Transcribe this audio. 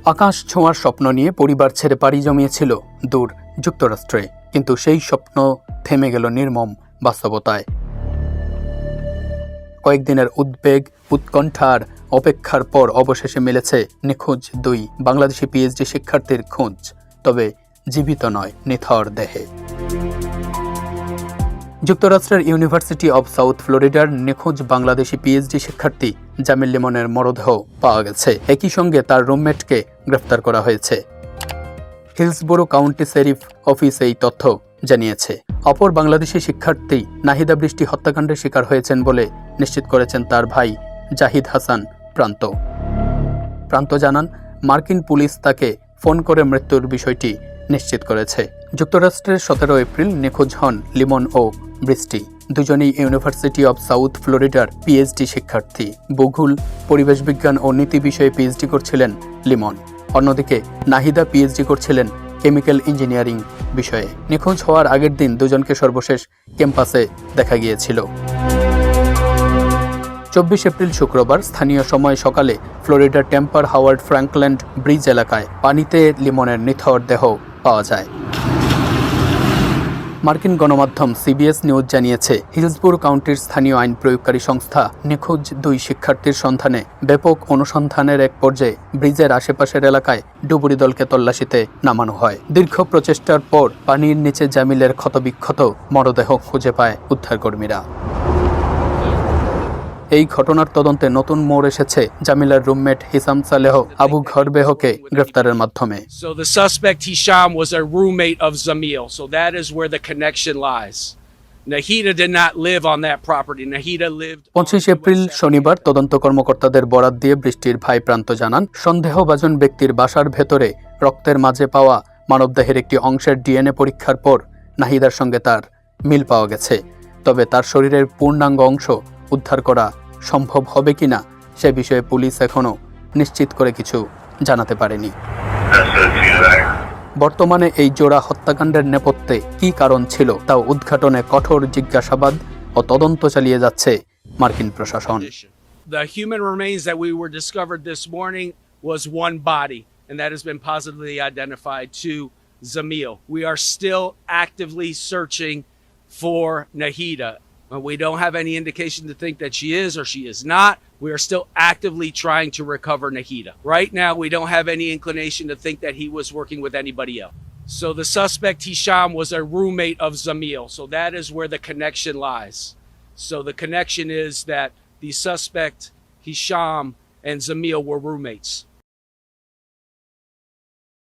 আকাশ ছোঁয়ার স্বপ্ন নিয়ে পরিবার ছেড়ে পাড়ি জমিয়েছিল দূর যুক্তরাষ্ট্রে, কিন্তু সেই স্বপ্ন থেমে গেল নির্মম বাস্তবতায়। কয়েকদিনের উদ্বেগ, উৎকণ্ঠার অপেক্ষার পর অবশেষে মিলেছে নিখোঁজ দুই বাংলাদেশি পিএইচডি শিক্ষার্থীর খোঁজ, তবে জীবিত নয়, নিথর দেহে। যুক্তরাষ্ট্রের ইউনিভার্সিটি অব সাউথ ফ্লোরিডার নিখোঁজ বাংলাদেশি পিএইচডি শিক্ষার্থী জামিল লিমনের মরদেহ পাওয়া গেছে। একই সঙ্গে তার রুমমেটকে গ্রেফতার করা হয়েছে। হিলসবোরো কাউন্টি শেরিফ অফিস এই তথ্য জানিয়েছে। অপর বাংলাদেশি শিক্ষার্থী নাহিদা বৃষ্টি হত্যাকাণ্ডের শিকার হয়েছেন বলে নিশ্চিত করেছেন তার ভাই জাহিদ হাসান প্রান্ত জানান, মার্কিন পুলিশ তাকে ফোন করে মৃত্যুর বিষয়টি নিশ্চিত করেছে। যুক্তরাষ্ট্রের 17 এপ্রিল নিখোঁজ হন লিমন ও বৃষ্টি। দুজনেই ইউনিভার্সিটি অব সাউথ ফ্লোরিডার পিএইচডি শিক্ষার্থী। ভূগোল, পরিবেশ বিজ্ঞান ও নীতি বিষয়ে পিএইচডি করছিলেন লিমন। অন্যদিকে নাহিদা পিএইচডি করছিলেন কেমিক্যাল ইঞ্জিনিয়ারিং বিষয়ে। নিখোঁজ হওয়ার আগের দিন দুজনকে সর্বশেষ ক্যাম্পাসে দেখা গিয়েছিল। 24 এপ্রিল শুক্রবার স্থানীয় সময় সকালে ফ্লোরিডার টেম্পার হাওয়ার্ড ফ্র্যাঙ্কল্যান্ড ব্রিজ এলাকায় পানিতে লিমনের নিথর দেহ পাওয়া যায়। মার্কিন গণমাধ্যম সিবিএস নিউজ জানিয়েছে, হিলসবোরো কাউন্টির স্থানীয় আইন প্রয়োগকারী সংস্থা নিখোঁজ দুই শিক্ষার্থীর সন্ধানে ব্যাপক অনুসন্ধানের এক পর্যায়ে ব্রিজের আশেপাশের এলাকায় ডুবুরি দলকে তল্লাশিতে নামানো হয়। দীর্ঘ প্রচেষ্টার পর পানির নিচে জামিলের ক্ষতবিক্ষত মরদেহ খুঁজে পায় উদ্ধারকর্মীরা। এই ঘটনার তদন্তে নতুন মোড় এসেছে জামিলার রুমমেট হিসাম সালেহ আবু ঘরবেহকে গ্রেফতারের মাধ্যমে। So the suspect Hisham was a roommate of Zamil, so that is where the connection lies. Nahida did not live on that property. Nahida lived 25 April শনিবার তদন্ত কর্মকর্তাদের বরাত দিয়ে বৃষ্টির ভাই প্রান্ত জানান, সন্দেহভাজন ব্যক্তির বাসার ভেতরে রক্তের মাঝে পাওয়া মানবদেহের একটি অংশের ডিএনএ পরীক্ষার পর নাহিদার সঙ্গে তার মিল পাওয়া গেছে। তবে তার শরীরের পূর্ণাঙ্গ অংশ উদ্ধার করা সম্ভব হবে কিনা সে বিষয়ে পুলিশ এখনও নিশ্চিত করে কিছু জানাতে পারেনি। বর্তমানে এই জোড়া হত্যাকাণ্ডের নেপথ্যে কী কারণ ছিল তা উদ্ঘাটনে কঠোর জিজ্ঞাসাবাদ ও তদন্ত চালিয়ে যাচ্ছে মার্কিন প্রশাসন। The human remains that we were discovered this morning was one body, and that has been positively identified to Zamil. We are still actively searching for Nahida. We don't have any indication to think that she is or she is not. We are still actively trying to recover Nahida. Right now, we don't have any inclination to think that he was working with anybody else. So the suspect Hisham was a roommate of Zamil. So that is where the connection lies. So the connection is that the suspect Hisham and Zamil were roommates.